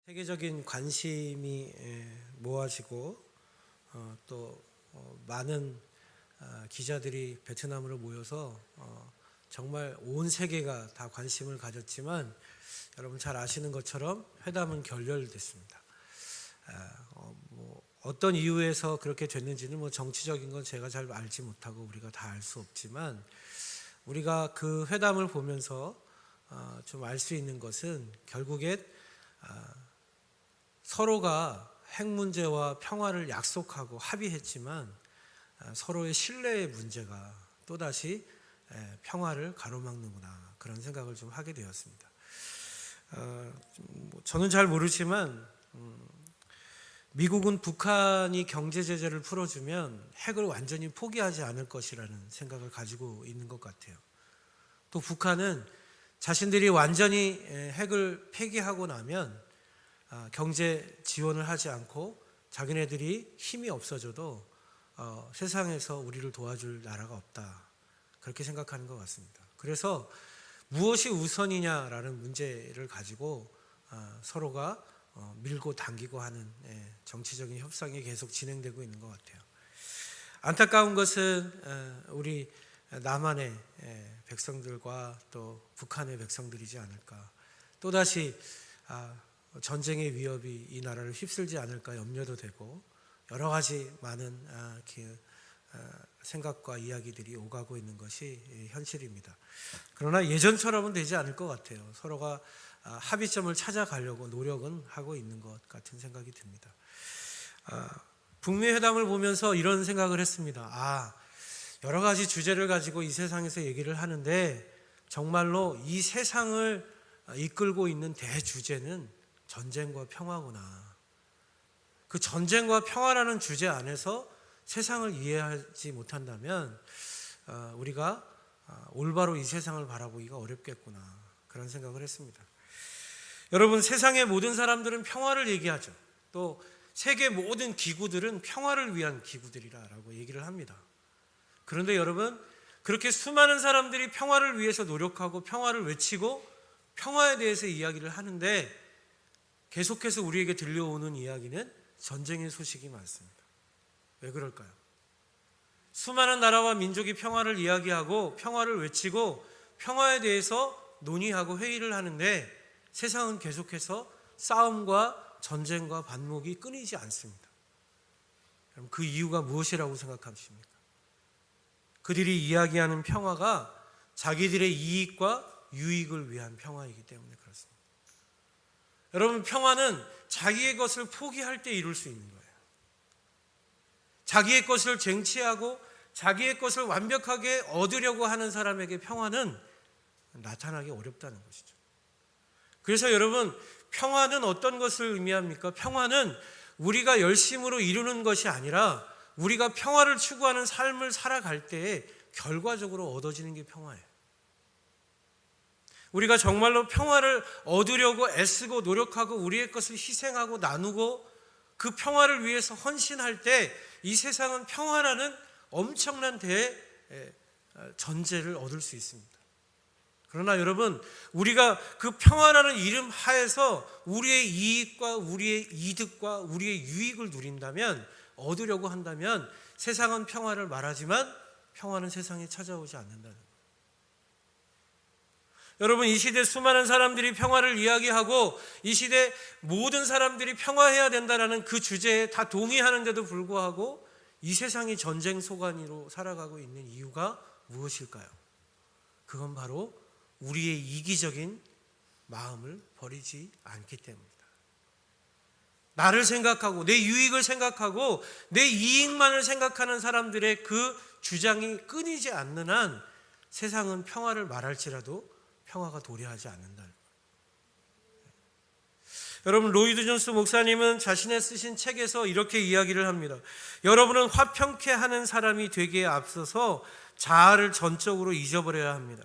세계적인 관심이 모아지고 또 많은 기자들이 베트남으로 모여서 정말 온 세계가 다 관심을 가졌지만 여러분 잘 아시는 것처럼 회담은 결렬됐습니다. 어떤 이유에서 그렇게 됐는지는 정치적인 건 제가 잘 알지 못하고 우리가 다 알 수 없지만 우리가 그 회담을 보면서 좀 알 수 있는 것은 결국엔 서로가 핵 문제와 평화를 약속하고 합의했지만 서로의 신뢰의 문제가 또다시 평화를 가로막는구나, 그런 생각을 좀 하게 되었습니다. 저는 잘 모르지만 미국은 북한이 경제 제재를 풀어주면 핵을 완전히 포기하지 않을 것이라는 생각을 가지고 있는 것 같아요. 또 북한은 자신들이 완전히 핵을 폐기하고 나면 경제 지원을 하지 않고 자기네들이 힘이 없어져도 세상에서 우리를 도와줄 나라가 없다, 그렇게 생각하는 것 같습니다. 그래서 무엇이 우선이냐라는 문제를 가지고 서로가 밀고 당기고 하는 정치적인 협상이 계속 진행되고 있는 것 같아요. 안타까운 것은 우리 남한의 백성들과 또 북한의 백성들이지 않을까, 또다시 전쟁의 위협이 이 나라를 휩쓸지 않을까 염려도 되고 여러 가지 많은 생각과 이야기들이 오가고 있는 것이 현실입니다. 그러나 예전처럼은 되지 않을 것 같아요. 서로가 합의점을 찾아가려고 노력은 하고 있는 것 같은 생각이 듭니다. 북미 회담을 보면서 이런 생각을 했습니다. 여러 가지 주제를 가지고 이 세상에서 얘기를 하는데 정말로 이 세상을 이끌고 있는 대주제는 전쟁과 평화구나. 그 전쟁과 평화라는 주제 안에서 세상을 이해하지 못한다면 우리가 올바로 이 세상을 바라보기가 어렵겠구나, 그런 생각을 했습니다. 여러분, 세상의 모든 사람들은 평화를 얘기하죠. 또 세계 모든 기구들은 평화를 위한 기구들이라고 얘기를 합니다. 그런데 여러분, 그렇게 수많은 사람들이 평화를 위해서 노력하고 평화를 외치고 평화에 대해서 이야기를 하는데 계속해서 우리에게 들려오는 이야기는 전쟁의 소식이 많습니다. 왜 그럴까요? 수많은 나라와 민족이 평화를 이야기하고 평화를 외치고 평화에 대해서 논의하고 회의를 하는데 세상은 계속해서 싸움과 전쟁과 반목이 끊이지 않습니다. 그럼 그 이유가 무엇이라고 생각하십니까? 그들이 이야기하는 평화가 자기들의 이익과 유익을 위한 평화이기 때문에 그렇습니다. 여러분, 평화는 자기의 것을 포기할 때 이룰 수 있는 거예요. 자기의 것을 쟁취하고 자기의 것을 완벽하게 얻으려고 하는 사람에게 평화는 나타나기 어렵다는 것이죠. 그래서 여러분, 평화는 어떤 것을 의미합니까? 평화는 우리가 열심으로 이루는 것이 아니라 우리가 평화를 추구하는 삶을 살아갈 때에 결과적으로 얻어지는 게 평화예요. 우리가 정말로 평화를 얻으려고 애쓰고 노력하고 우리의 것을 희생하고 나누고 그 평화를 위해서 헌신할 때 이 세상은 평화라는 엄청난 전제를 얻을 수 있습니다. 그러나 여러분, 우리가 그 평화라는 이름 하에서 우리의 이익과 우리의 이득과 우리의 유익을 누린다면, 얻으려고 한다면 세상은 평화를 말하지만 평화는 세상에 찾아오지 않는다는 거예요. 여러분, 이 시대 수많은 사람들이 평화를 이야기하고 이 시대 모든 사람들이 평화해야 된다는 그 주제에 다 동의하는데도 불구하고 이 세상이 전쟁 소관으로 살아가고 있는 이유가 무엇일까요? 그건 바로 우리의 이기적인 마음을 버리지 않기 때문입니다. 나를 생각하고 내 유익을 생각하고 내 이익만을 생각하는 사람들의 그 주장이 끊이지 않는 한 세상은 평화를 말할지라도 평화가 도래하지 않는다. 여러분, 로이드 존스 목사님은 자신의 쓰신 책에서 이렇게 이야기를 합니다. 여러분은 화평케 하는 사람이 되기에 앞서서 자아를 전적으로 잊어버려야 합니다.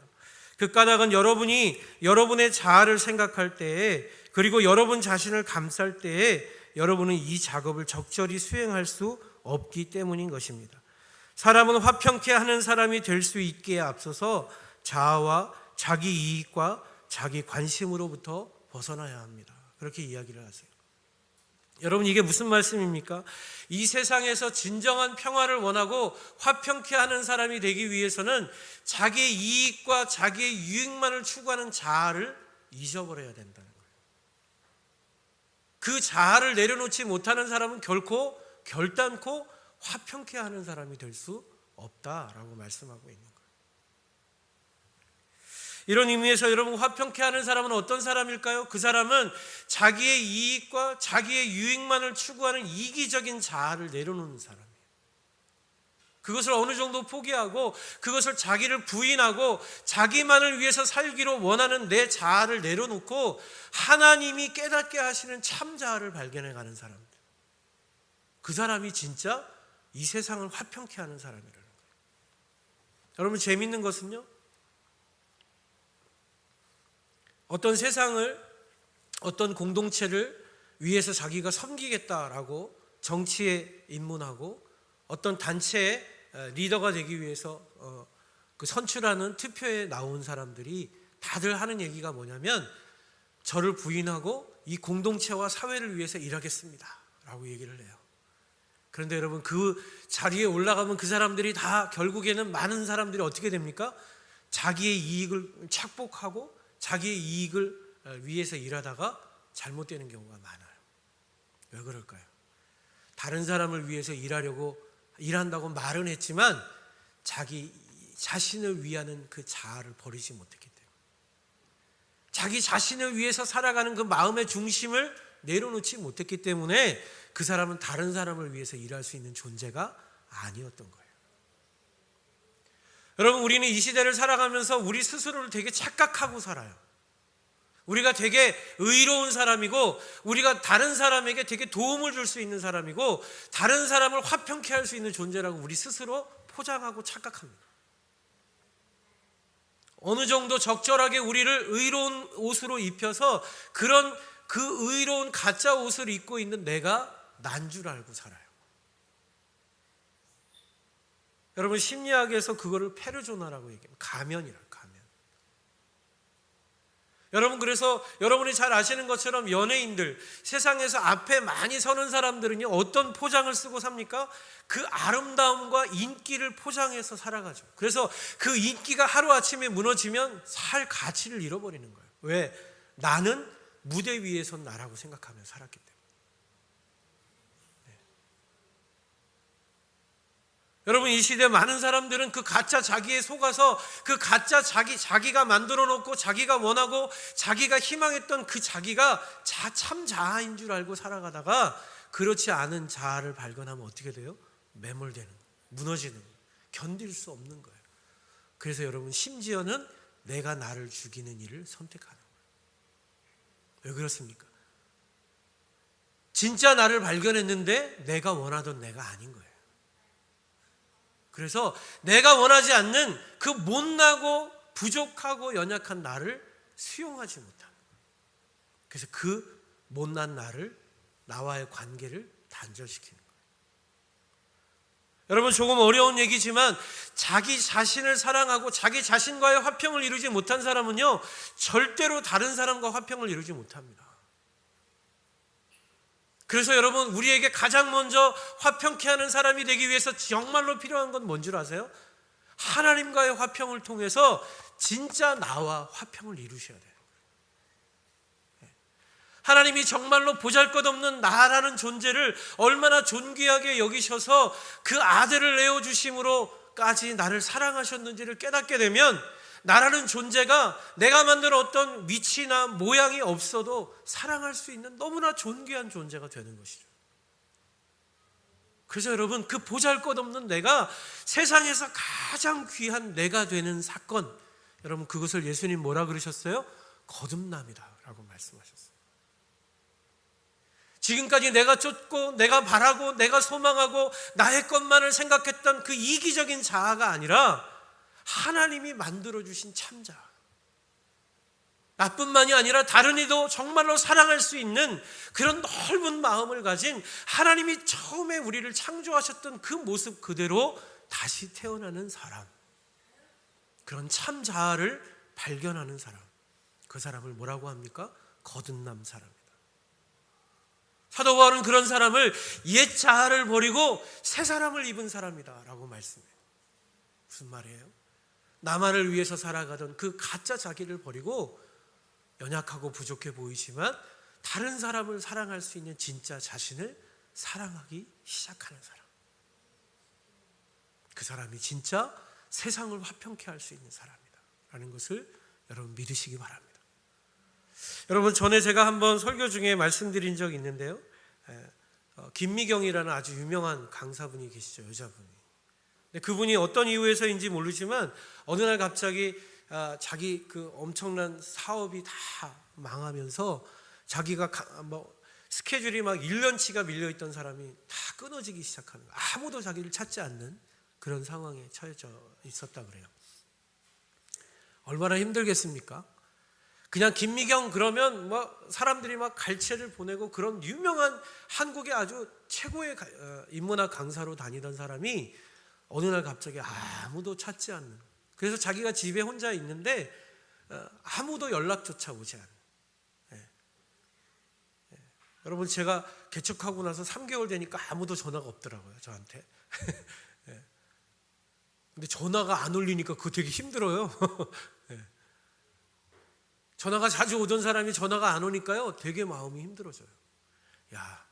그 까닭은 여러분이 여러분의 자아를 생각할 때에, 그리고 여러분 자신을 감쌀 때에 여러분은 이 작업을 적절히 수행할 수 없기 때문인 것입니다. 사람은 화평케 하는 사람이 될 수 있기에 앞서서 자아와 자기 이익과 자기 관심으로부터 벗어나야 합니다. 그렇게 이야기를 하세요. 여러분, 이게 무슨 말씀입니까? 이 세상에서 진정한 평화를 원하고 화평케 하는 사람이 되기 위해서는 자기의 이익과 자기의 유익만을 추구하는 자아를 잊어버려야 된다는 거예요. 그 자아를 내려놓지 못하는 사람은 결단코 화평케 하는 사람이 될 수 없다라고 말씀하고 있는 거예요. 이런 의미에서 여러분, 화평케 하는 사람은 어떤 사람일까요? 그 사람은 자기의 이익과 자기의 유익만을 추구하는 이기적인 자아를 내려놓는 사람이에요. 그것을 어느 정도 포기하고 그것을 자기를 부인하고 자기만을 위해서 살기로 원하는 내 자아를 내려놓고 하나님이 깨닫게 하시는 참 자아를 발견해가는 사람들, 그 사람이 진짜 이 세상을 화평케 하는 사람이라는 거예요. 여러분, 재밌는 것은요, 어떤 세상을, 어떤 공동체를 위해서 자기가 섬기겠다라고 정치에 입문하고 어떤 단체의 리더가 되기 위해서 그 선출하는 투표에 나온 사람들이 다들 하는 얘기가 뭐냐면, 저를 부인하고 이 공동체와 사회를 위해서 일하겠습니다 라고 얘기를 해요. 그런데 여러분, 그 자리에 올라가면 그 사람들이 다 결국에는 많은 사람들이 어떻게 됩니까? 자기의 이익을 착복하고 자기의 이익을 위해서 일하다가 잘못되는 경우가 많아요. 왜 그럴까요? 다른 사람을 위해서 일한다고 말은 했지만 자기 자신을 위하는 그 자아를 버리지 못했기 때문에, 자기 자신을 위해서 살아가는 그 마음의 중심을 내려놓지 못했기 때문에 그 사람은 다른 사람을 위해서 일할 수 있는 존재가 아니었던 거예요. 여러분, 우리는 이 시대를 살아가면서 우리 스스로를 되게 착각하고 살아요. 우리가 되게 의로운 사람이고, 우리가 다른 사람에게 되게 도움을 줄 수 있는 사람이고, 다른 사람을 화평케 할 수 있는 존재라고 우리 스스로 포장하고 착각합니다. 어느 정도 적절하게 우리를 의로운 옷으로 입혀서 그런 그 의로운 가짜 옷을 입고 있는 내가 난 줄 알고 살아요. 여러분, 심리학에서 그거를 페르소나라고 얘기해요. 가면이라고, 가면. 여러분, 그래서 여러분이 잘 아시는 것처럼 연예인들, 세상에서 앞에 많이 서는 사람들은요, 어떤 포장을 쓰고 삽니까? 그 아름다움과 인기를 포장해서 살아가죠. 그래서 그 인기가 하루아침에 무너지면 살 가치를 잃어버리는 거예요. 왜? 나는 무대 위에선 나라고 생각하며 살았기 때문에. 여러분, 이 시대 많은 사람들은 그 가짜 자기에 속아서 그 가짜 자기가 만들어 놓고 자기가 원하고 자기가 희망했던 그 자기가 참 자아인 줄 알고 살아가다가 그렇지 않은 자아를 발견하면 어떻게 돼요? 매몰되는, 무너지는, 견딜 수 없는 거예요. 그래서 여러분, 심지어는 내가 나를 죽이는 일을 선택하는 거예요. 왜 그렇습니까? 진짜 나를 발견했는데 내가 원하던 내가 아닌 거예요. 그래서 내가 원하지 않는 그 못나고 부족하고 연약한 나를 수용하지 못하는 거예요. 그래서 그 못난 나와의 관계를 단절시키는 거예요. 여러분, 조금 어려운 얘기지만 자기 자신을 사랑하고 자기 자신과의 화평을 이루지 못한 사람은요, 절대로 다른 사람과 화평을 이루지 못합니다. 그래서 여러분, 우리에게 가장 먼저 화평케 하는 사람이 되기 위해서 정말로 필요한 건 뭔 줄 아세요? 하나님과의 화평을 통해서 진짜 나와 화평을 이루셔야 돼요. 하나님이 정말로 보잘것없는 나라는 존재를 얼마나 존귀하게 여기셔서 그 아들을 내어주심으로까지 나를 사랑하셨는지를 깨닫게 되면, 나라는 존재가 내가 만든 어떤 위치나 모양이 없어도 사랑할 수 있는 너무나 존귀한 존재가 되는 것이죠. 그래서 여러분, 그 보잘것없는 내가 세상에서 가장 귀한 내가 되는 사건, 여러분, 그것을 예수님 뭐라 그러셨어요? 거듭남이다 라고 말씀하셨어요. 지금까지 내가 쫓고 내가 바라고 내가 소망하고 나의 것만을 생각했던 그 이기적인 자아가 아니라 하나님이 만들어주신 참자, 나뿐만이 아니라 다른 이도 정말로 사랑할 수 있는 그런 넓은 마음을 가진 하나님이 처음에 우리를 창조하셨던 그 모습 그대로 다시 태어나는 사람, 그런 참 자아를 발견하는 사람, 그 사람을 뭐라고 합니까? 거듭남 사람이다. 사도 바울은 그런 사람을 옛 자아를 버리고 새 사람을 입은 사람이다 라고 말씀해요. 무슨 말이에요? 나만을 위해서 살아가던 그 가짜 자기를 버리고 연약하고 부족해 보이지만 다른 사람을 사랑할 수 있는 진짜 자신을 사랑하기 시작하는 사람. 그 사람이 진짜 세상을 화평케 할 수 있는 사람이다 라는 것을 여러분 믿으시기 바랍니다. 여러분, 전에 제가 한번 설교 중에 말씀드린 적이 있는데요, 김미경이라는 아주 유명한 강사분이 계시죠. 여자분이. 근데 그분이 어떤 이유에서인지 모르지만 어느 날 갑자기 자기 그 엄청난 사업이 다 망하면서 자기가 스케줄이 막 1년치가 밀려있던 사람이 다 끊어지기 시작하는 거예요. 아무도 자기를 찾지 않는 그런 상황에 처해져 있었다 그래요. 얼마나 힘들겠습니까? 그냥 김미경 그러면 사람들이 막 갈채를 보내고 그런 유명한 한국의 아주 최고의 인문학 강사로 다니던 사람이 어느 날 갑자기 아무도 찾지 않는, 그래서 자기가 집에 혼자 있는데 아무도 연락조차 오지 않는. 여러분, 제가 개척하고 나서 3개월 되니까 아무도 전화가 없더라고요, 저한테. 근데 전화가 안 울리니까 그거 되게 힘들어요. 전화가 자주 오던 사람이 전화가 안 오니까요, 되게 마음이 힘들어져요. 야,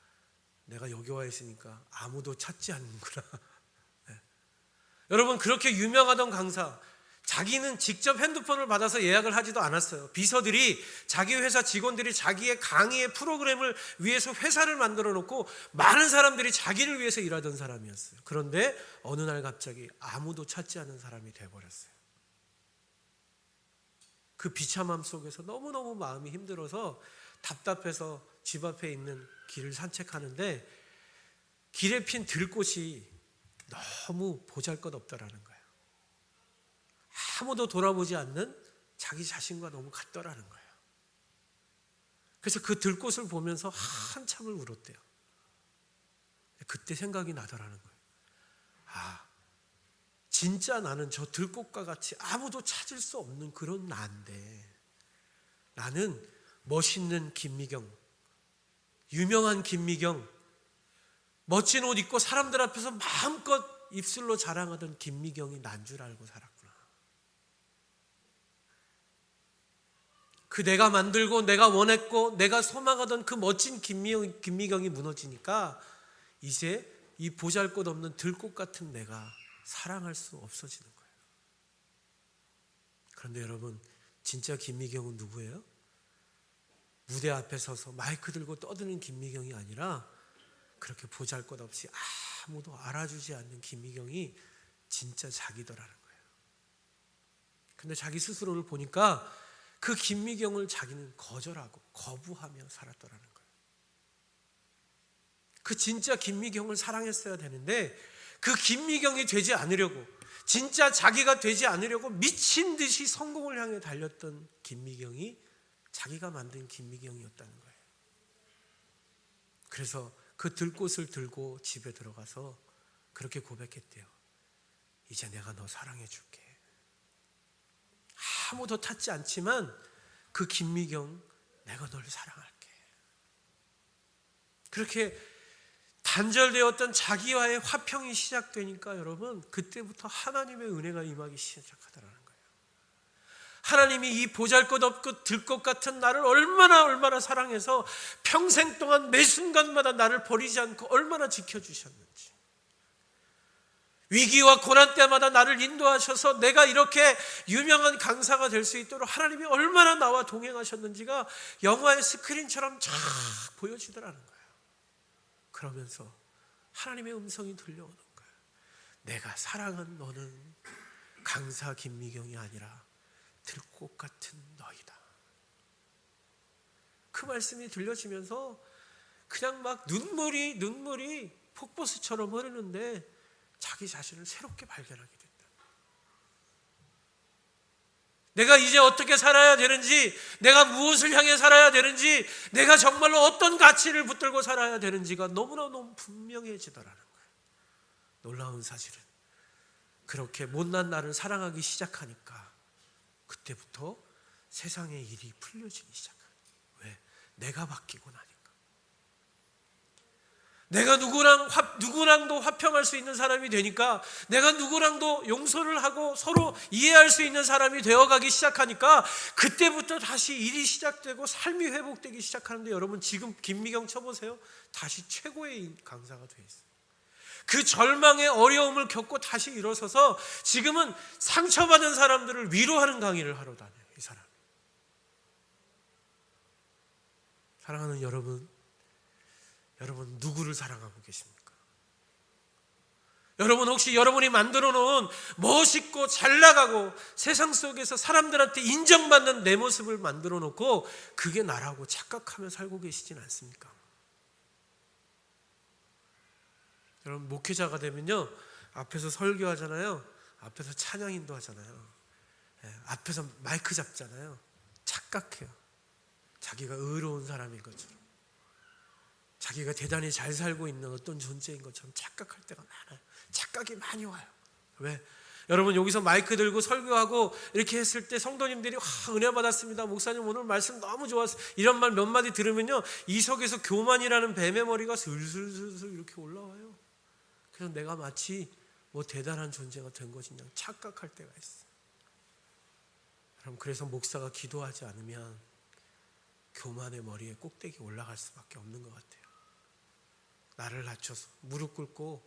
내가 여기 와 있으니까 아무도 찾지 않는구나. 여러분, 그렇게 유명하던 강사, 자기는 직접 핸드폰을 받아서 예약을 하지도 않았어요. 비서들이, 자기 회사 직원들이 자기의 강의의 프로그램을 위해서 회사를 만들어 놓고 많은 사람들이 자기를 위해서 일하던 사람이었어요. 그런데 어느 날 갑자기 아무도 찾지 않은 사람이 돼버렸어요. 그 비참함 속에서 너무너무 마음이 힘들어서 답답해서 집 앞에 있는 길을 산책하는데 길에 핀 들꽃이 너무 보잘것없더라는 거예요. 아무도 돌아보지 않는 자기 자신과 너무 같더라는 거예요. 그래서 그 들꽃을 보면서 한참을 울었대요. 그때 생각이 나더라는 거예요. 진짜 나는 저 들꽃과 같이 아무도 찾을 수 없는 그런 나인데, 나는 멋있는 김미경, 유명한 김미경, 멋진 옷 입고 사람들 앞에서 마음껏 입술로 자랑하던 김미경이 난 줄 알고 살았구나. 그 내가 만들고 내가 원했고 내가 소망하던 그 멋진 김미경이 무너지니까 이제 이 보잘것없는 들꽃 같은 내가 사랑할 수 없어지는 거예요. 그런데 여러분, 진짜 김미경은 누구예요? 무대 앞에 서서 마이크 들고 떠드는 김미경이 아니라 그렇게 보잘것없이 아무도 알아주지 않는 김미경이 진짜 자기더라는 거예요. 근데 자기 스스로를 보니까 그 김미경을 자기는 거절하고 거부하며 살았더라는 거예요. 그 진짜 김미경을 사랑했어야 되는데 그 김미경이 되지 않으려고, 진짜 자기가 되지 않으려고 미친 듯이 성공을 향해 달렸던 김미경이 자기가 만든 김미경이었다는 거예요. 그래서 그 들꽃을 들고 집에 들어가서 그렇게 고백했대요. 이제 내가 너 사랑해 줄게. 아무도 찾지 않지만 그 김미경, 내가 널 사랑할게. 그렇게 단절되었던 자기와의 화평이 시작되니까 여러분, 그때부터 하나님의 은혜가 임하기 시작하더라는 거예요. 하나님이 이 보잘것없고 들꽃 같은 나를 얼마나 사랑해서 평생 동안 매 순간마다 나를 버리지 않고 얼마나 지켜주셨는지, 위기와 고난 때마다 나를 인도하셔서 내가 이렇게 유명한 강사가 될 수 있도록 하나님이 얼마나 나와 동행하셨는지가 영화의 스크린처럼 쫙 보여지더라는 거예요. 그러면서 하나님의 음성이 들려오는 거예요. 내가 사랑한 너는 강사 김미경이 아니라 들꽃 같은 너이다. 그 말씀이 들려지면서 그냥 막 눈물이 폭포수처럼 흐르는데 자기 자신을 새롭게 발견하게 됐다. 내가 이제 어떻게 살아야 되는지, 내가 무엇을 향해 살아야 되는지, 내가 정말로 어떤 가치를 붙들고 살아야 되는지가 너무 분명해지더라는 거예요. 놀라운 사실은 그렇게 못난 나를 사랑하기 시작하니까 그때부터 세상의 일이 풀려지기 시작해요. 왜? 내가 바뀌고 나니까. 내가 누구랑도 화평할 수 있는 사람이 되니까, 내가 누구랑도 용서를 하고 서로 이해할 수 있는 사람이 되어가기 시작하니까 그때부터 다시 일이 시작되고 삶이 회복되기 시작하는데, 여러분 지금 김미경 쳐보세요. 다시 최고의 강사가 돼 있어요. 그 절망의 어려움을 겪고 다시 일어서서 지금은 상처받은 사람들을 위로하는 강의를 하러 다녀요. 이 사람. 사랑하는 여러분 누구를 사랑하고 계십니까? 여러분 혹시 여러분이 만들어 놓은 멋있고 잘 나가고 세상 속에서 사람들한테 인정받는 내 모습을 만들어 놓고 그게 나라고 착각하며 살고 계시진 않습니까? 여러분 목회자가 되면요, 앞에서 설교하잖아요, 앞에서 찬양인도 하잖아요, 앞에서 마이크 잡잖아요. 착각해요. 자기가 의로운 사람인 것처럼, 자기가 대단히 잘 살고 있는 어떤 존재인 것처럼 착각할 때가 많아요. 착각이 많이 와요. 왜? 여러분 여기서 마이크 들고 설교하고 이렇게 했을 때 성도님들이 은혜 받았습니다, 목사님 오늘 말씀 너무 좋았어요, 이런 말 몇 마디 들으면요, 이 속에서 교만이라는 뱀의 머리가 슬슬슬슬 이렇게 올라와요. 그래서 내가 마치 뭐 대단한 존재가 된 것이 그냥 착각할 때가 있어요. 그래서 목사가 기도하지 않으면 교만의 머리에 꼭대기 올라갈 수밖에 없는 것 같아요. 나를 낮춰서 무릎 꿇고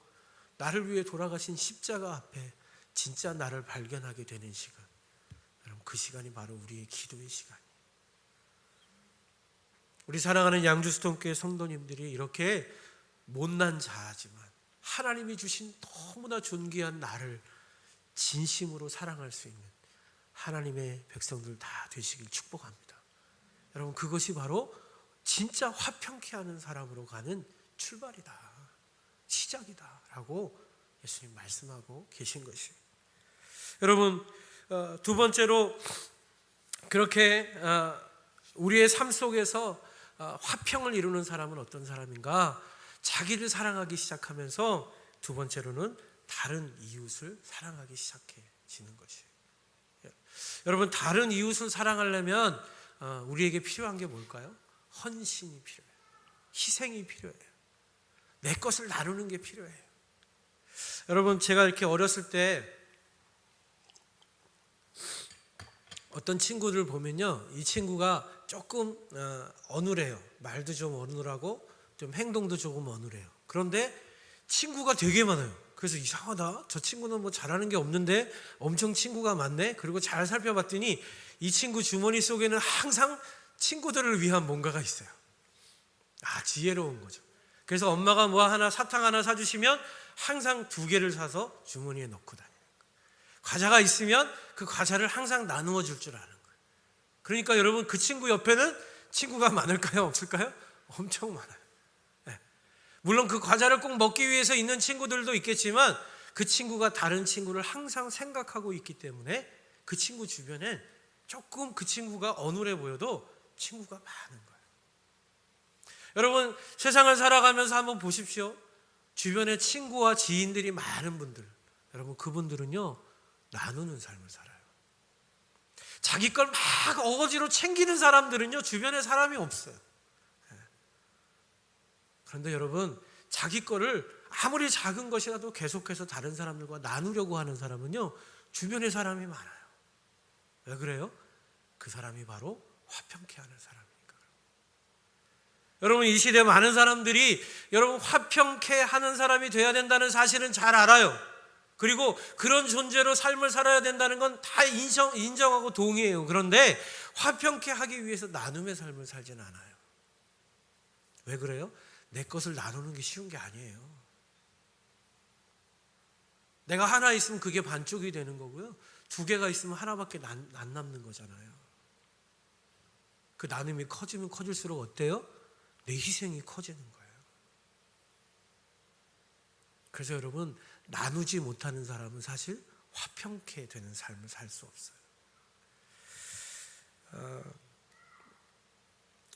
나를 위해 돌아가신 십자가 앞에 진짜 나를 발견하게 되는 시간, 여러분 그 시간이 바로 우리의 기도의 시간이에요. 우리 사랑하는 양주스톤교회 성도님들이 이렇게 못난 자지만 하나님이 주신 너무나 존귀한 나를 진심으로 사랑할 수 있는 하나님의 백성들 다 되시길 축복합니다. 여러분 그것이 바로 진짜 화평케 하는 사람으로 가는 출발이다, 시작이다 라고 예수님 말씀하고 계신 것이에요. 여러분 두 번째로 그렇게 우리의 삶 속에서 화평을 이루는 사람은 어떤 사람인가? 자기를 사랑하기 시작하면서 두 번째로는 다른 이웃을 사랑하기 시작해지는 것이에요. 여러분 다른 이웃을 사랑하려면 우리에게 필요한 게 뭘까요? 헌신이 필요해요. 희생이 필요해요. 내 것을 나누는 게 필요해요. 여러분 제가 이렇게 어렸을 때 어떤 친구들 보면요, 이 친구가 조금 어눌해요. 말도 좀 어눌하고 좀 행동도 조금 어눌해요. 그런데 친구가 되게 많아요. 그래서 이상하다, 저 친구는 뭐 잘하는 게 없는데 엄청 친구가 많네. 그리고 잘 살펴봤더니 이 친구 주머니 속에는 항상 친구들을 위한 뭔가가 있어요. 지혜로운 거죠. 그래서 엄마가 뭐 하나 사탕 하나 사주시면 항상 2개를 사서 주머니에 넣고 다니는 거예요. 과자가 있으면 그 과자를 항상 나누어 줄 줄 아는 거예요. 그러니까 여러분 그 친구 옆에는 친구가 많을까요? 없을까요? 엄청 많아요. 물론 그 과자를 꼭 먹기 위해서 있는 친구들도 있겠지만 그 친구가 다른 친구를 항상 생각하고 있기 때문에 그 친구 주변엔 조금 그 친구가 어눌해 보여도 친구가 많은 거예요. 여러분 세상을 살아가면서 한번 보십시오. 주변에 친구와 지인들이 많은 분들, 여러분 그분들은요 나누는 삶을 살아요. 자기 걸 막 어거지로 챙기는 사람들은요 주변에 사람이 없어요. 그런데 여러분 자기 거를 아무리 작은 것이라도 계속해서 다른 사람들과 나누려고 하는 사람은요 주변에 사람이 많아요. 왜 그래요? 그 사람이 바로 화평케 하는 사람이니까. 여러분 이 시대 많은 사람들이 여러분 화평케 하는 사람이 돼야 된다는 사실은 잘 알아요. 그리고 그런 존재로 삶을 살아야 된다는 건 다 인정하고 동의해요. 그런데 화평케 하기 위해서 나눔의 삶을 살지는 않아요. 왜 그래요? 내 것을 나누는 게 쉬운 게 아니에요. 내가 하나 있으면 그게 반쪽이 되는 거고요, 2개가 있으면 하나밖에 안 남는 거잖아요. 그 나눔이 커지면 커질수록 어때요? 내 희생이 커지는 거예요. 그래서 여러분 나누지 못하는 사람은 사실 화평케 되는 삶을 살 수 없어요.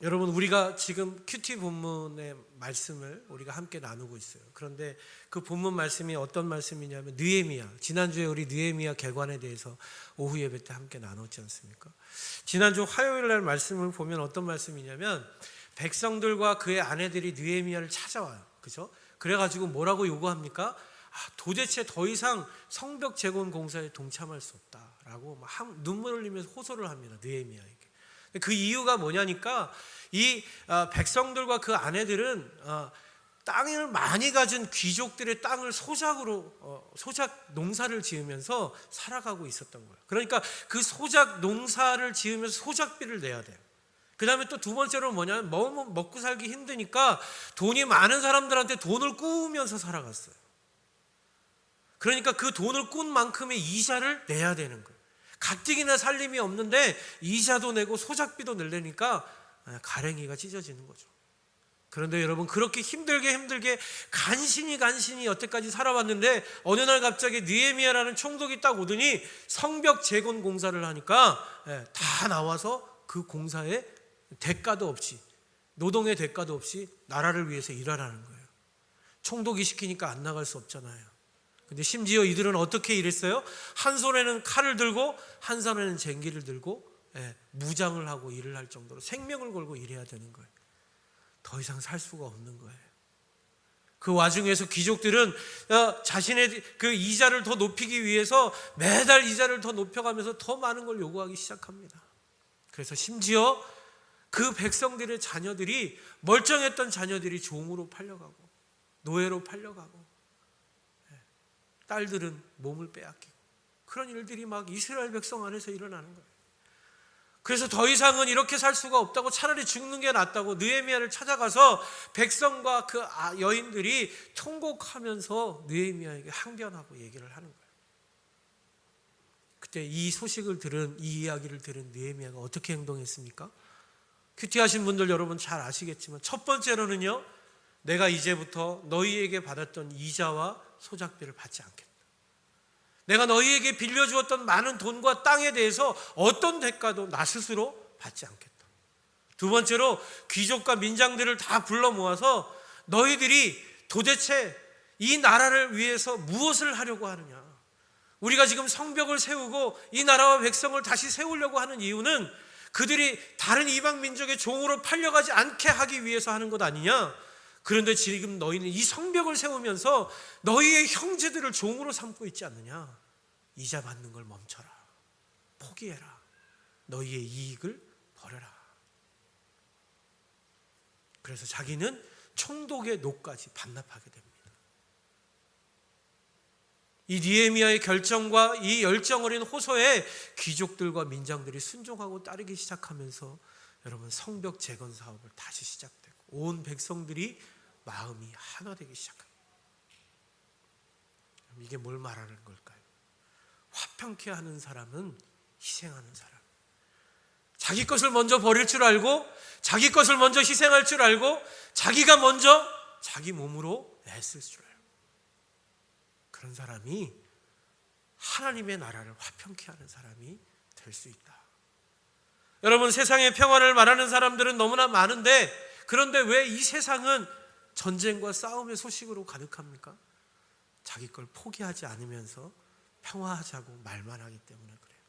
여러분 우리가 지금 큐티 본문의 말씀을 우리가 함께 나누고 있어요. 그런데 그 본문 말씀이 어떤 말씀이냐면 느헤미야, 지난주에 우리 느헤미야 개관에 대해서 오후 예배 때 함께 나눴지 않습니까? 지난주 화요일 날 말씀을 보면 어떤 말씀이냐면 백성들과 그의 아내들이 느헤미야를 찾아와요. 그죠? 그래가지고 뭐라고 요구합니까? 도대체 더 이상 성벽 재건 공사에 동참할 수 없다라고 막 눈물 흘리면서 호소를 합니다. 느헤미야에게. 그 이유가 뭐냐니까 이 백성들과 그 아내들은 땅을 많이 가진 귀족들의 땅을 소작으로 소작 농사를 지으면서 살아가고 있었던 거예요. 그러니까 그 소작 농사를 지으면서 소작비를 내야 돼요. 그 다음에 또 두 번째로 뭐냐면 먹고 살기 힘드니까 돈이 많은 사람들한테 돈을 꾸면서 살아갔어요. 그러니까 그 돈을 꾼 만큼의 이자를 내야 되는 거예요. 가뜩이나 살림이 없는데 이자도 내고 소작비도 내려니까 가랭이가 찢어지는 거죠. 그런데 여러분, 그렇게 힘들게 간신히 여태까지 살아왔는데 어느 날 갑자기 느헤미야라는 총독이 딱 오더니 성벽 재건 공사를 하니까 다 나와서 그 공사에 대가도 없이, 노동의 대가도 없이 나라를 위해서 일하라는 거예요. 총독이 시키니까 안 나갈 수 없잖아요. 근데 심지어 이들은 어떻게 일했어요? 한 손에는 칼을 들고 한 손에는 쟁기를 들고 무장을 하고 일을 할 정도로 생명을 걸고 일해야 되는 거예요. 더 이상 살 수가 없는 거예요. 그 와중에서 귀족들은 자신의 그 이자를 더 높이기 위해서 매달 이자를 더 높여가면서 더 많은 걸 요구하기 시작합니다. 그래서 심지어 그 백성들의 자녀들이, 멀쩡했던 자녀들이 종으로 팔려가고 노예로 팔려가고 딸들은 몸을 빼앗기고, 그런 일들이 막 이스라엘 백성 안에서 일어나는 거예요. 그래서 더 이상은 이렇게 살 수가 없다고, 차라리 죽는 게 낫다고 느헤미야를 찾아가서 백성과 그 여인들이 통곡하면서 느헤미야에게 항변하고 얘기를 하는 거예요. 그때 이 소식을 들은, 이 이야기를 들은 느헤미야가 어떻게 행동했습니까? 큐티하신 분들 여러분 잘 아시겠지만 첫 번째로는요, 내가 이제부터 너희에게 받았던 이자와 소작비를 받지 않겠다. 내가 너희에게 빌려주었던 많은 돈과 땅에 대해서 어떤 대가도 나 스스로 받지 않겠다. 두 번째로, 귀족과 민장들을 다 불러 모아서 너희들이 도대체 이 나라를 위해서 무엇을 하려고 하느냐? 우리가 지금 성벽을 세우고 이 나라와 백성을 다시 세우려고 하는 이유는 그들이 다른 이방 민족의 종으로 팔려가지 않게 하기 위해서 하는 것 아니냐? 그런데 지금 너희는 이 성벽을 세우면서 너희의 형제들을 종으로 삼고 있지 않느냐? 이자 받는 걸 멈춰라. 포기해라. 너희의 이익을 버려라. 그래서 자기는 총독의 노까지 반납하게 됩니다. 이 느헤미야의 결정과 이 열정 어린 호소에 귀족들과 민장들이 순종하고 따르기 시작하면서 여러분, 성벽 재건 사업을 다시 시작되고 온 백성들이 마음이 하나 되기 시작합니다. 이게 뭘 말하는 걸까요? 화평케 하는 사람은 희생하는 사람. 자기 것을 먼저 버릴 줄 알고, 자기 것을 먼저 희생할 줄 알고, 자기가 먼저 자기 몸으로 애쓸 줄 알고, 그런 사람이 하나님의 나라를 화평케 하는 사람이 될 수 있다. 여러분, 세상의 평화를 말하는 사람들은 너무나 많은데, 그런데 왜 이 세상은 전쟁과 싸움의 소식으로 가득합니까? 자기 걸 포기하지 않으면서 평화하자고 말만 하기 때문에 그래요.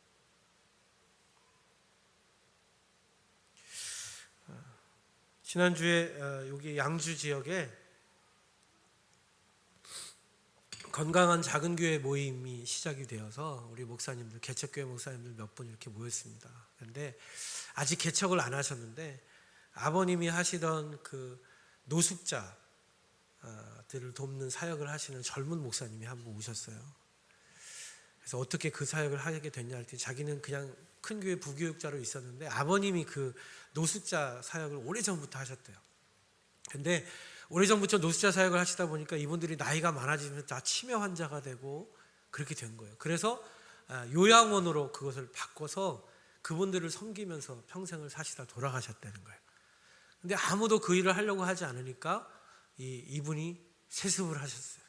지난주에 여기 양주 지역에 건강한 작은 교회 모임이 시작이 되어서 우리 목사님들, 개척교회 목사님들 몇 분 이렇게 모였습니다. 그런데 아직 개척을 안 하셨는데 아버님이 하시던 그 노숙자들을 돕는 사역을 하시는 젊은 목사님이 한 분 오셨어요. 그래서 어떻게 그 사역을 하게 됐냐 할 때, 자기는 그냥 큰 교회 부교육자로 있었는데 아버님이 그 노숙자 사역을 오래전부터 하셨대요. 근데 오래전부터 노숙자 사역을 하시다 보니까 이분들이 나이가 많아지면서 다 치매 환자가 되고 그렇게 된 거예요. 그래서 요양원으로 그것을 바꿔서 그분들을 섬기면서 평생을 사시다 돌아가셨다는 거예요. 근데 아무도 그 일을 하려고 하지 않으니까 이분이 세습을 하셨어요.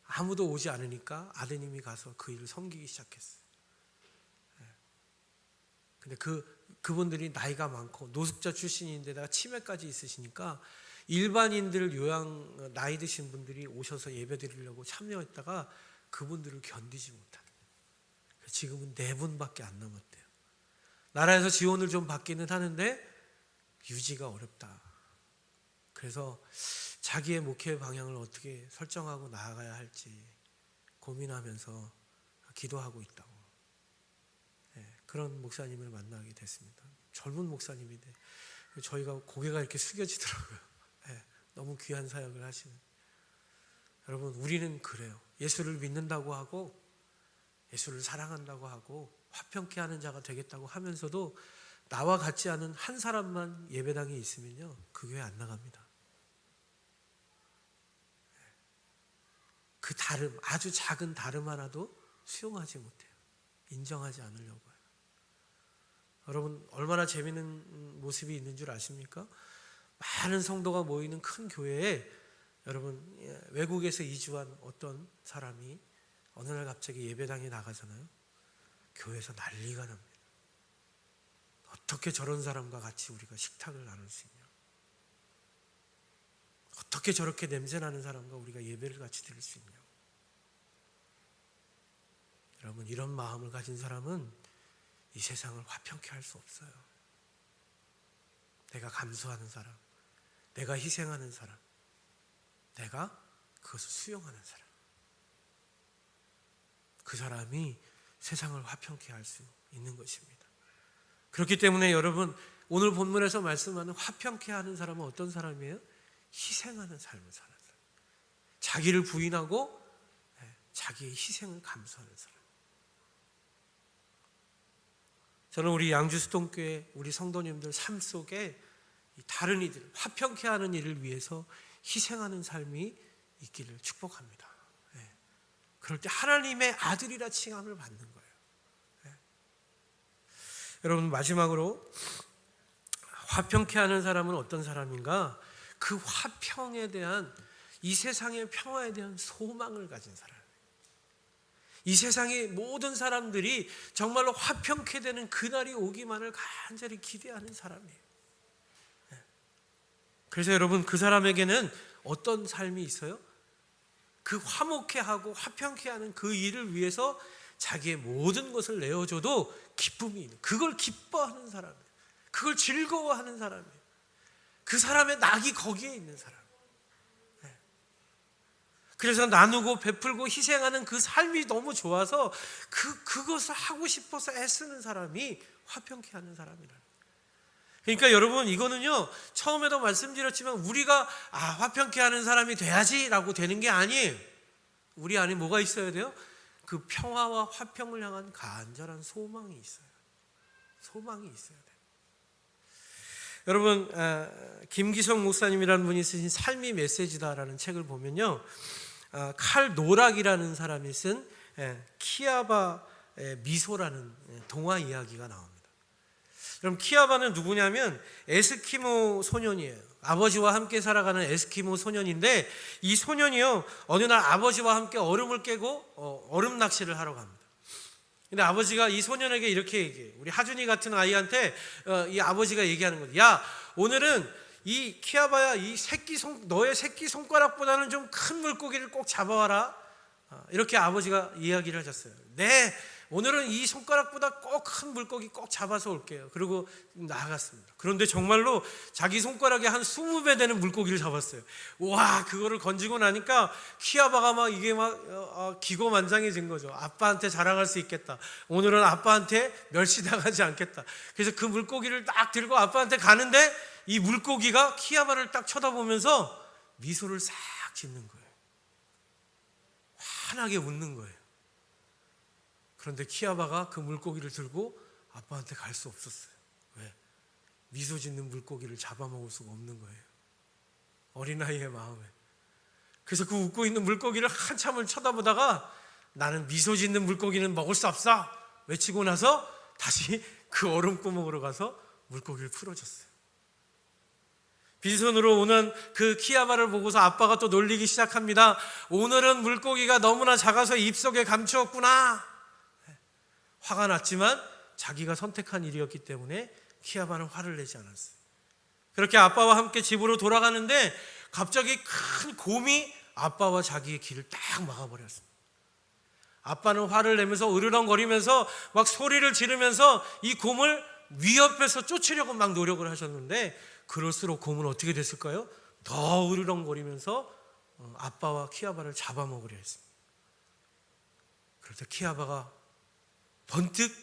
아무도 오지 않으니까 아드님이 가서 그 일을 섬기기 시작했어요. 근데 그분들이 나이가 많고 노숙자 출신인데다가 치매까지 있으시니까 일반인들 나이 드신 분들이 오셔서 예배 드리려고 참여했다가 그분들을 견디지 못하게. 지금은 4분밖에 안 남았대요. 나라에서 지원을 좀 받기는 하는데 유지가 어렵다. 그래서 자기의 목회 방향을 어떻게 설정하고 나아가야 할지 고민하면서 기도하고 있다고. 그런 목사님을 만나게 됐습니다. 젊은 목사님인데 저희가 고개가 이렇게 숙여지더라고요. 너무 귀한 사역을 하시는. 여러분, 우리는 그래요. 예수를 믿는다고 하고 예수를 사랑한다고 하고 화평케 하는 자가 되겠다고 하면서도 나와 같지 않은 한 사람만 예배당에 있으면요, 그 교회 안 나갑니다. 그 다름, 아주 작은 다름 하나도 수용하지 못해요. 인정하지 않으려고 해요. 여러분, 얼마나 재미있는 모습이 있는 줄 아십니까? 많은 성도가 모이는 큰 교회에 여러분, 외국에서 이주한 어떤 사람이 어느 날 갑자기 예배당에 나가잖아요. 교회에서 난리가 납니다. 어떻게 저런 사람과 같이 우리가 식탁을 나눌 수 있냐? 어떻게 저렇게 냄새나는 사람과 우리가 예배를 같이 드릴 수 있냐? 여러분, 이런 마음을 가진 사람은 이 세상을 화평케 할 수 없어요. 내가 감수하는 사람, 내가 희생하는 사람, 내가 그것을 수용하는 사람, 그 사람이 세상을 화평케 할 수 있는 것입니다. 그렇기 때문에 여러분, 오늘 본문에서 말씀하는 화평케 하는 사람은 어떤 사람이에요? 희생하는 삶을 사는 사람, 자기를 부인하고 자기의 희생을 감수하는 사람. 저는 우리 양주수동교회 우리 성도님들 삶 속에 다른 이들, 화평케 하는 일을 위해서 희생하는 삶이 있기를 축복합니다. 그럴 때 하나님의 아들이라 칭함을 받는 거예요. 여러분, 마지막으로 화평케 하는 사람은 어떤 사람인가? 그 화평에 대한, 이 세상의 평화에 대한 소망을 가진 사람. 이 세상의 모든 사람들이 정말로 화평케 되는 그날이 오기만을 간절히 기대하는 사람이에요. 그래서 여러분, 그 사람에게는 어떤 삶이 있어요? 그 화목케 하고 화평케 하는 그 일을 위해서 자기의 모든 것을 내어줘도 기쁨이 있는, 그걸 기뻐하는 사람이에요. 그걸 즐거워하는 사람이에요. 그 사람의 낙이 거기에 있는 사람. 그래서 나누고 베풀고 희생하는 그 삶이 너무 좋아서 그것을 하고 싶어서 애쓰는 사람이 화평케 하는 사람이라. 그러니까 여러분, 이거는요, 처음에도 말씀드렸지만 우리가 화평케 하는 사람이 돼야지라고 되는 게 아니에요. 우리 안에 뭐가 있어야 돼요? 그 평화와 화평을 향한 간절한 소망이 있어요. 소망이 있어야 돼요. 여러분, 김기성 목사님이라는 분이 쓰신 삶이 메시지다라는 책을 보면요, 칼 노락이라는 사람이 쓴 키아바의 미소라는 동화 이야기가 나옵니다. 그럼 키아바는 누구냐면 에스키모 소년이에요. 아버지와 함께 살아가는 에스키모 소년인데, 이 소년이요, 어느 날 아버지와 함께 얼음을 깨고 얼음 낚시를 하러 갑니다. 근데 아버지가 이 소년에게 이렇게 얘기해요. 우리 하준이 같은 아이한테 이 아버지가 얘기하는 거예요. 야, 오늘은 이 키아바야, 너의 새끼 손가락보다는 좀 큰 물고기를 꼭 잡아와라. 이렇게 아버지가 이야기를 하셨어요. 네, 오늘은 이 손가락보다 꼭 큰 물고기 꼭 잡아서 올게요. 그리고 나아갔습니다. 그런데 정말로 자기 손가락에 한 20배 되는 물고기를 잡았어요. 와, 그거를 건지고 나니까 키아바가 막 이게 막 기고만장해진 거죠. 아빠한테 자랑할 수 있겠다. 오늘은 아빠한테 멸시당하지 않겠다. 그래서 그 물고기를 딱 들고 아빠한테 가는데, 이 물고기가 키아바를 딱 쳐다보면서 미소를 싹 짓는 거예요. 환하게 웃는 거예요. 그런데 키아바가 그 물고기를 들고 아빠한테 갈 수 없었어요. 왜? 미소 짓는 물고기를 잡아먹을 수가 없는 거예요. 어린아이의 마음에. 그래서 그 웃고 있는 물고기를 한참을 쳐다보다가 나는 미소 짓는 물고기는 먹을 수 없어 외치고 나서 다시 그 얼음구멍으로 가서 물고기를 풀어줬어요. 빈손으로 오는 그 키아바를 보고서 아빠가 또 놀리기 시작합니다. 오늘은 물고기가 너무나 작아서 입속에 감추었구나. 화가 났지만 자기가 선택한 일이었기 때문에 키아바는 화를 내지 않았어요. 그렇게 아빠와 함께 집으로 돌아가는데 갑자기 큰 곰이 아빠와 자기의 길을 딱 막아버렸습니다. 아빠는 화를 내면서 으르렁거리면서 막 소리를 지르면서 이 곰을 위협해서 쫓으려고 막 노력을 하셨는데, 그럴수록 곰은 어떻게 됐을까요? 더 으르렁거리면서 아빠와 키아바를 잡아먹으려 했습니다. 그럴 때 키아바가 번뜩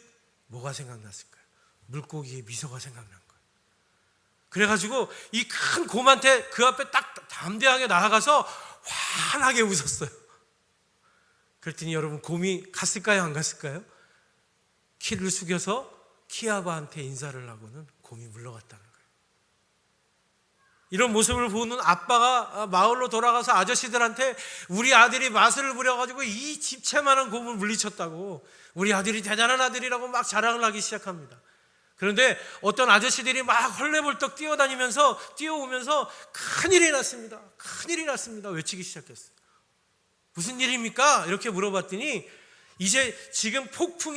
뭐가 생각났을까요? 물고기의 미소가 생각난 거예요. 그래가지고 이 큰 곰한테 그 앞에 딱 담대하게 나아가서 환하게 웃었어요. 그랬더니 여러분, 곰이 갔을까요? 안 갔을까요? 키를 숙여서 키아바한테 인사를 하고는 곰이 물러갔다는 거예요. 이런 모습을 보는 아빠가 마을로 돌아가서 아저씨들한테 우리 아들이 마술을 부려가지고 이 집채만한 곰을 물리쳤다고, 우리 아들이 대단한 아들이라고 막 자랑을 하기 시작합니다. 그런데 어떤 아저씨들이 막 헐레벌떡 뛰어오면서 큰일이 났습니다. 큰일이 났습니다. 외치기 시작했어요. 무슨 일입니까? 이렇게 물어봤더니 이제 지금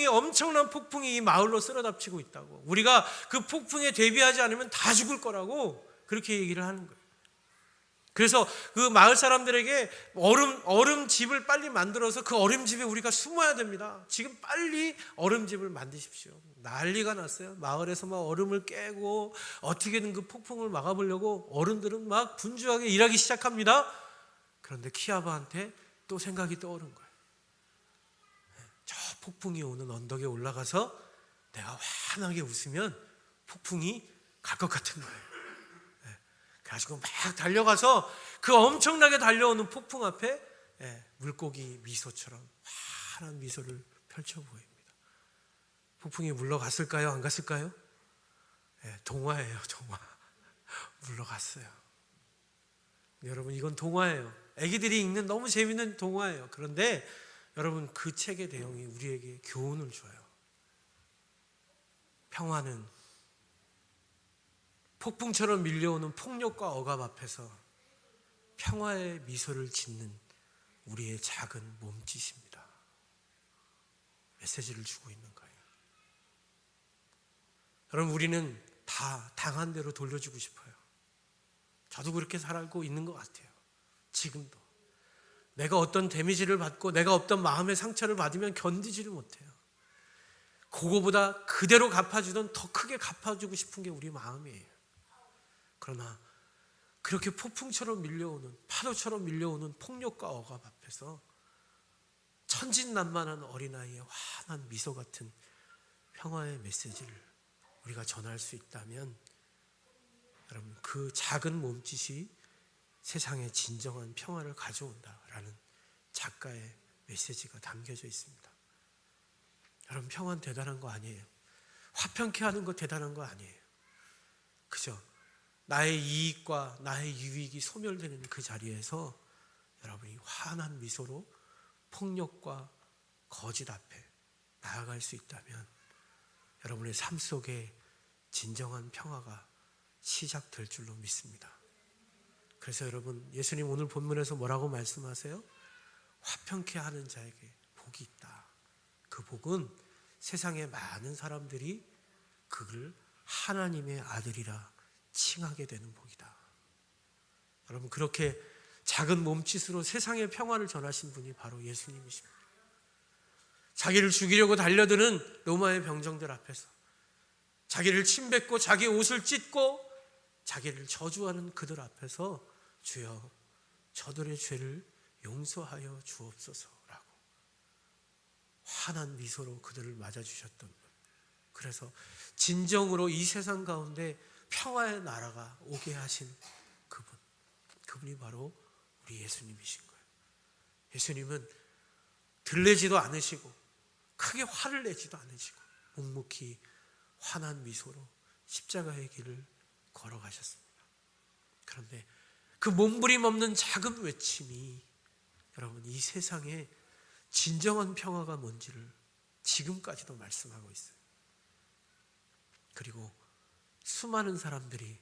엄청난 폭풍이 이 마을로 쓸어닥치고 있다고, 우리가 그 폭풍에 대비하지 않으면 다 죽을 거라고 그렇게 얘기를 하는 거예요. 그래서 그 마을 사람들에게 얼음집을 빨리 만들어서 그 얼음집에 우리가 숨어야 됩니다. 지금 빨리 얼음집을 만드십시오. 난리가 났어요. 마을에서 막 얼음을 깨고 어떻게든 그 폭풍을 막아보려고 어른들은 막 분주하게 일하기 시작합니다. 그런데 키아바한테 또 생각이 떠오른 거예요. 저 폭풍이 오는 언덕에 올라가서 내가 환하게 웃으면 폭풍이 갈 것 같은 거예요. 그래가지고 막 달려가서 그 엄청나게 달려오는 폭풍 앞에 물고기 미소처럼 환한 미소를 펼쳐 보입니다. 폭풍이 물러갔을까요? 안 갔을까요? 동화예요, 동화. 물러갔어요. 여러분, 이건 동화예요. 애기들이 읽는 너무 재밌는 동화예요. 그런데 여러분, 그 책의 내용이 우리에게 교훈을 줘요. 평화는 폭풍처럼 밀려오는 폭력과 억압 앞에서 평화의 미소를 짓는 우리의 작은 몸짓입니다. 메시지를 주고 있는 거예요. 여러분, 우리는 다 당한 대로 돌려주고 싶어요. 저도 그렇게 살고 있는 것 같아요. 지금도 내가 어떤 데미지를 받고 내가 어떤 마음의 상처를 받으면 견디지를 못해요. 그거보다 그대로 갚아주던 더 크게 갚아주고 싶은 게 우리 마음이에요. 그러나 그렇게 폭풍처럼 밀려오는, 파도처럼 밀려오는 폭력과 억압 앞에서 천진난만한 어린아이의 환한 미소 같은 평화의 메시지를 우리가 전할 수 있다면, 여러분, 그 작은 몸짓이 세상에 진정한 평화를 가져온다라는 작가의 메시지가 담겨져 있습니다. 여러분, 평화는 대단한 거 아니에요. 화평케 하는 거 대단한 거 아니에요. 그죠? 나의 이익과 나의 유익이 소멸되는 그 자리에서 여러분이 환한 미소로 폭력과 거짓 앞에 나아갈 수 있다면 여러분의 삶 속에 진정한 평화가 시작될 줄로 믿습니다. 그래서 여러분, 예수님 오늘 본문에서 뭐라고 말씀하세요? 화평케 하는 자에게 복이 있다. 그 복은 세상의 많은 사람들이 그를 하나님의 아들이라 칭하게 되는 복이다. 여러분, 그렇게 작은 몸짓으로 세상의 평화를 전하신 분이 바로 예수님이십니다. 자기를 죽이려고 달려드는 로마의 병정들 앞에서 자기를 침뱉고 자기 옷을 찢고 자기를 저주하는 그들 앞에서 주여 저들의 죄를 용서하여 주옵소서라고 환한 미소로 그들을 맞아주셨던 분. 그래서 진정으로 이 세상 가운데 평화의 나라가 오게 하신 그분이 바로 우리 예수님이신 거예요. 예수님은 들레지도 않으시고 크게 화를 내지도 않으시고 묵묵히 환한 미소로 십자가의 길을 걸어가셨습니다. 그런데 그 몸부림 없는 작은 외침이 여러분, 이 세상에 진정한 평화가 뭔지를 지금까지도 말씀하고 있어요. 그리고 수많은 사람들이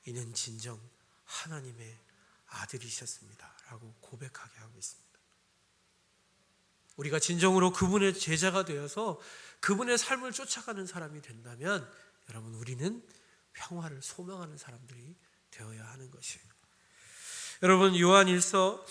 이는 진정 하나님의 아들이셨습니다 라고 고백하게 하고 있습니다. 우리가 진정으로 그분의 제자가 되어서 그분의 삶을 쫓아가는 사람이 된다면 여러분, 우리는 평화를 소망하는 사람들이 되어야 하는 것이에요. 여러분, 요한일서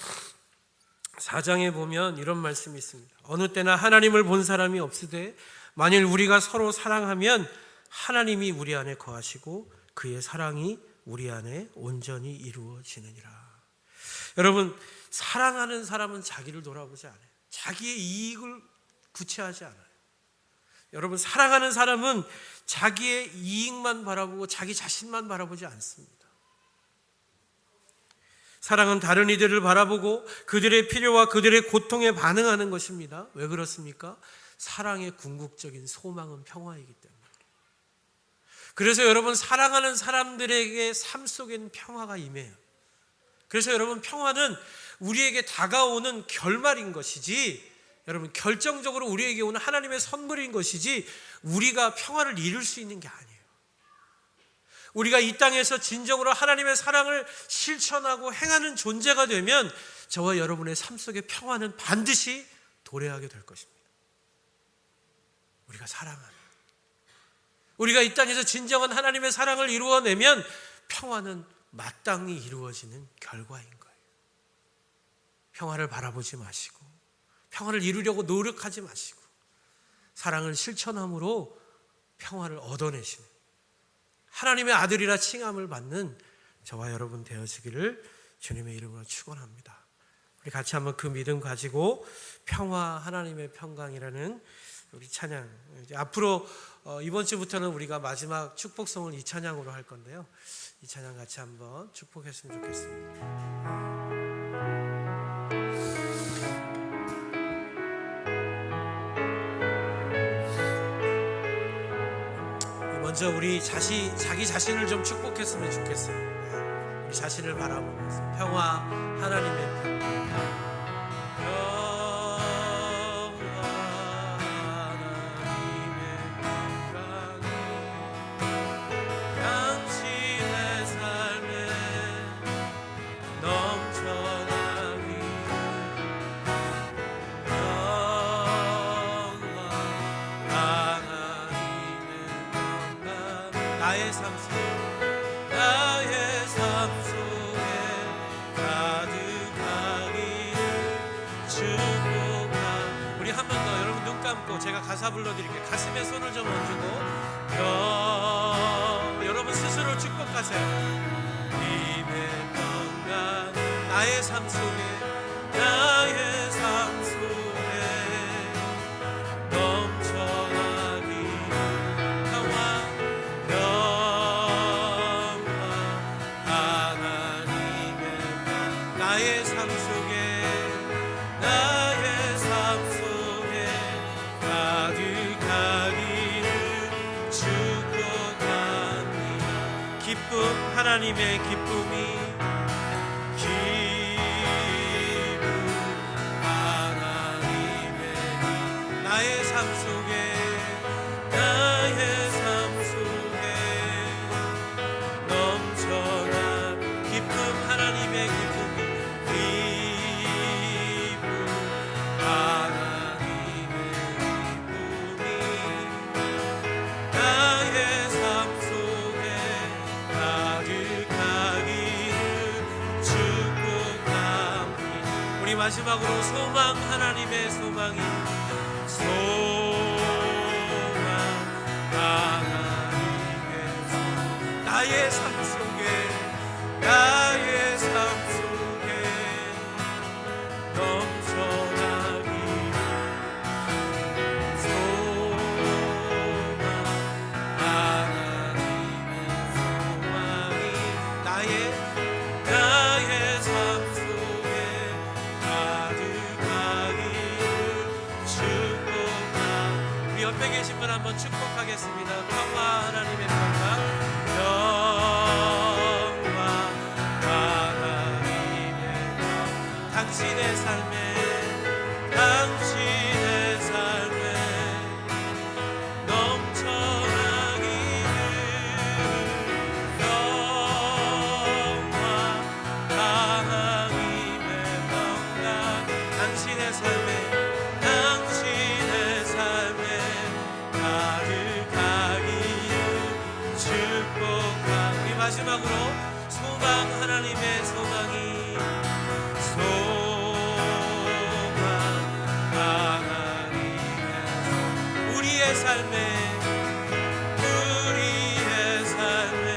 4장에 보면 이런 말씀이 있습니다. 어느 때나 하나님을 본 사람이 없으되 만일 우리가 서로 사랑하면 하나님이 우리 안에 거하시고 그의 사랑이 우리 안에 온전히 이루어지느니라. 여러분, 사랑하는 사람은 자기를 돌아보지 않아요. 자기의 이익을 구체하지 않아요. 여러분, 사랑하는 사람은 자기의 이익만 바라보고 자기 자신만 바라보지 않습니다. 사랑은 다른 이들을 바라보고 그들의 필요와 그들의 고통에 반응하는 것입니다. 왜 그렇습니까? 사랑의 궁극적인 소망은 평화이기 때문에. 그래서 여러분, 사랑하는 사람들에게 삶 속에는 평화가 임해요. 그래서 여러분, 평화는 우리에게 다가오는 결말인 것이지, 여러분, 결정적으로 우리에게 오는 하나님의 선물인 것이지 우리가 평화를 이룰 수 있는 게 아니에요. 우리가 이 땅에서 진정으로 하나님의 사랑을 실천하고 행하는 존재가 되면 저와 여러분의 삶 속의 평화는 반드시 도래하게 될 것입니다. 우리가 사랑하는, 우리가 이 땅에서 진정한 하나님의 사랑을 이루어내면 평화는 마땅히 이루어지는 결과인 거예요. 평화를 바라보지 마시고 평화를 이루려고 노력하지 마시고 사랑을 실천함으로 평화를 얻어내시는 하나님의 아들이라 칭함을 받는 저와 여러분 되어지기를 주님의 이름으로 축원합니다. 우리 같이 한번 그 믿음 가지고 평화 하나님의 평강이라는 우리 찬양, 이제 앞으로 이번 주부터는 우리가 마지막 축복송을 이 찬양으로 할 건데요, 이 찬양 같이 한번 축복했으면 좋겠습니다. 먼저 우리 자기 자신을 좀 축복했으면 좋겠어요. 우리 자신을 바라보면서 평화 하나님의 평강, 당신의 삶에 넘쳐나기를 나의 삶 속에 가득하기를 축복합니다. 우리 한 번 더, 여러분 눈 감고 제가 가사 불러드릴게요. 가슴에 손을 좀 얹고 여러분 스스로 축복하세요. 님의 평강 나의 삶 속에 하나님의 기쁨이 하나님의 나의 삶 속에 넘쳐난 기쁨, 하나님의 기쁨이 하나님의 기쁨이 나의 삶 속에 마지막으로 소망, 하나님의 소망이 하나님의 소망 나의 삶 속에 넘쳐나기 소망 하나님의 소망이 나의 삶 속에 옆에 계신 분 한번 축복하겠습니다. 평화 하나님의 평화, 평화 하나님의 평화, 당신의 삶에 넘쳐나기를 평화 하나님의 평강, 당신의 삶에 마지막으로 소망, 하나님의 소망이 하나님의 우리의 삶에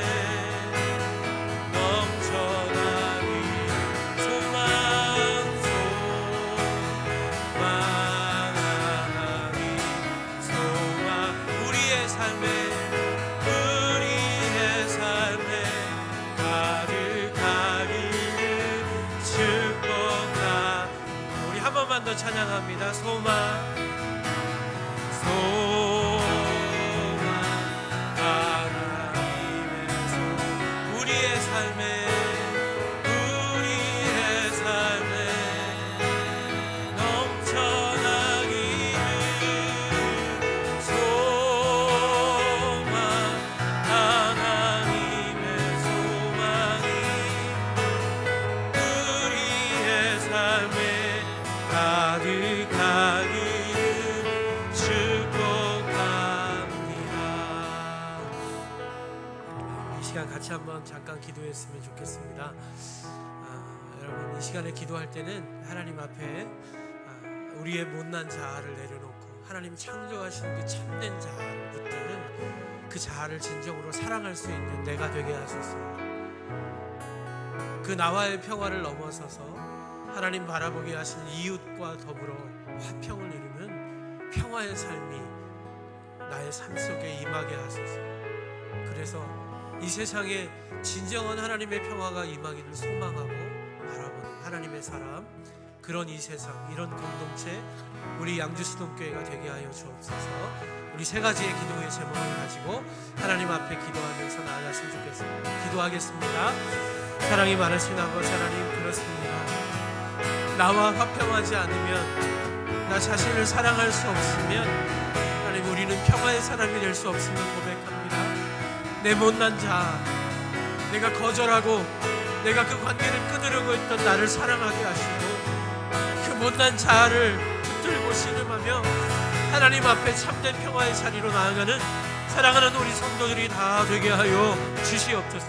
삶에 우리의 삶에 넘쳐나기를 소망 하나님의 소망이 우리의 삶에 가득하기를 축복합니다. 이 시간 같이 한번 잠깐 기도했으면 좋겠습니다. 여러분, 이 시간에 기도할 때는 하나님 앞에 우리의 못난 자아를 내려놓고 하나님 창조하신 그 참된 자아를 붙드는 그 자아를 진정으로 사랑할 수 있는 내가 되게 하소서. 그 나와의 평화를 넘어서서 하나님 바라보게 하신 이웃과 더불어 화평을 이루는 평화의 삶이 나의 삶 속에 임하게 하소서. 그래서 이 세상에 진정한 하나님의 평화가 임하기를 소망하고 바라보는 하나님의 사람, 그런 이 세상, 이런 공동체, 우리 양주수동교회가 되게 하여 주옵소서. 우리 세 가지의 기도의 제목을 가지고 하나님 앞에 기도하면서 나아갔으면 좋겠습니다. 기도하겠습니다. 사랑이 많으신 아버지 하나님, 그렇습니다. 나와 화평하지 않으면, 나 자신을 사랑할 수 없으면 하나님, 우리는 평화의 사람이 될 수 없음을 고백합니다. 내 못난 자아, 내가 거절하고 내가 그 관계를 끊으려고 했던 나를 사랑하게 하시고 그 못난 자아를 붙들고 신음하며 하나님 앞에 참된 평화의 자리로 나아가는 사랑하는 우리 성도들이 다 되게 하여 주시옵소서.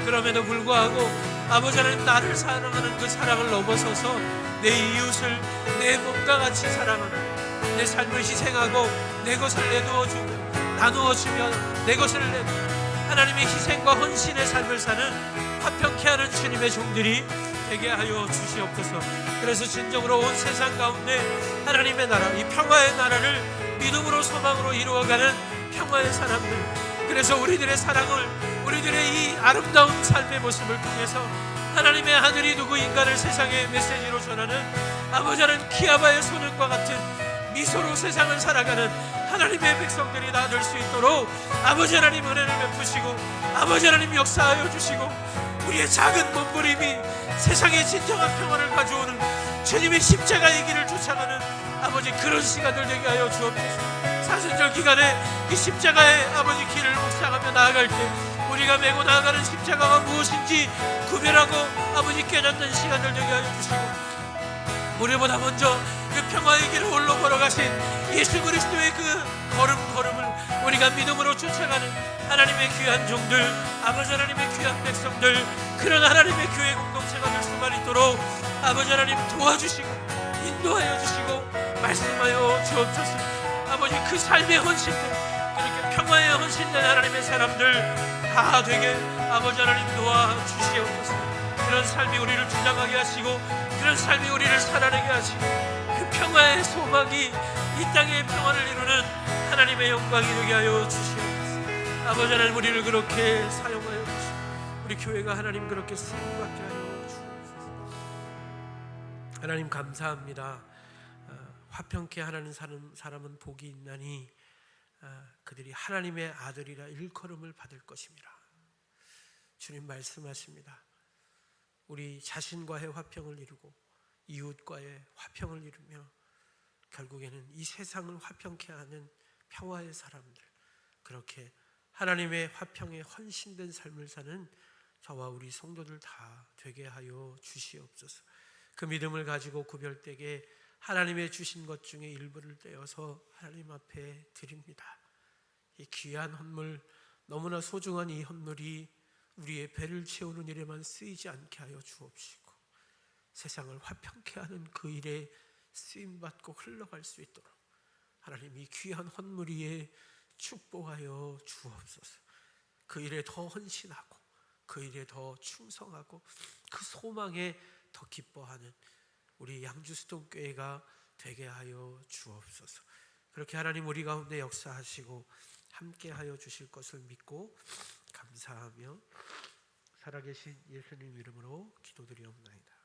그럼에도 불구하고 아버지 하나님, 나를 사랑하는 그 사랑을 넘어서서 내 이웃을 내 몸과 같이 사랑하는, 내 삶을 희생하고 내 것을 내놓아주며 나누어주며 내 것을 하나님의 희생과 헌신의 삶을 사는 화평케 하는 주님의 종들이 되게 하여 주시옵소서. 그래서 진정으로 온 세상 가운데 하나님의 나라, 이 평화의 나라를 믿음으로 소망으로 이루어가는 평화의 사람들, 그래서 우리들의 사랑을, 우리들의 이 아름다운 삶의 모습을 통해서 하나님의 아들이 누구 인간을 세상의 메시지로 전하는 아버지 하나님 키아바의 소년과 같은 미소로 세상을 살아가는 하나님의 백성들이 다 될 수 있도록 아버지 하나님 은혜를 베푸시고 아버지 하나님 역사하여 주시고 우리의 작은 몸부림이 세상에 진정한 평화를 가져오는 주님의 십자가의 길을 쫓아가는 아버지 그런 시간들 되게 하여 주옵소서. 사순절 기간에 이 십자가의 아버지 길을 묵상하며 나아갈 때 우리가 메고 나아가는 십자가가 무엇인지 구별하고 아버지 깨닫는 시간들 되게 하여 주시고, 우리보다 먼저 그 평화의 길을 홀로 걸어가신 예수 그리스도의 그 걸음을 우리가 믿음으로 쫓아가는 하나님의 귀한 종들, 아버지 하나님의 귀한 백성들, 그런 하나님의 교회 공동체가 될 수만 있도록 아버지 하나님 도와주시고 인도하여 주시고 말씀하여 주옵소서. 아버지 그 삶의 헌신들, 그렇게 평화의 헌신된 하나님의 사람들 다 되게 아버지 하나님 도와주시옵소서. 그런 삶이 우리를 주장하게 하시고 그런 삶이 우리를 살아내게 하시고 그 평화의 소망이 이 땅의 평화를 이루는 하나님의 영광이 되게 하여 주시옵소서. 아버지 하나님, 우리를 그렇게 사용하여 주시고 우리 교회가 하나님 그렇게 쓰임받게 하여 주옵소서. 하나님 감사합니다. 화평케 하는 사람은 복이 있나니 그들이 하나님의 아들이라 일컬음을 받을 것입니다. 주님 말씀하십니다. 우리 자신과의 화평을 이루고 이웃과의 화평을 이루며 결국에는 이 세상을 화평케 하는 평화의 사람들, 그렇게 하나님의 화평에 헌신된 삶을 사는 저와 우리 성도들 다 되게 하여 주시옵소서. 그 믿음을 가지고 구별되게 하나님의 주신 것 중에 일부를 떼어서 하나님 앞에 드립니다. 이 귀한 헌물, 너무나 소중한 이 헌물이 우리의 배를 채우는 일에만 쓰이지 않게 하여 주옵시고 세상을 화평케 하는 그 일에 쓰임받고 흘러갈 수 있도록 하나님 이 귀한 헌물 위에 축복하여 주옵소서. 그 일에 더 헌신하고 그 일에 더 충성하고 그 소망에 더 기뻐하는 우리 양주수동교회가 되게 하여 주옵소서. 그렇게 하나님 우리 가운데 역사하시고 함께 하여 주실 것을 믿고 감사하며 살아계신 예수님 이름으로 기도드리옵나이다.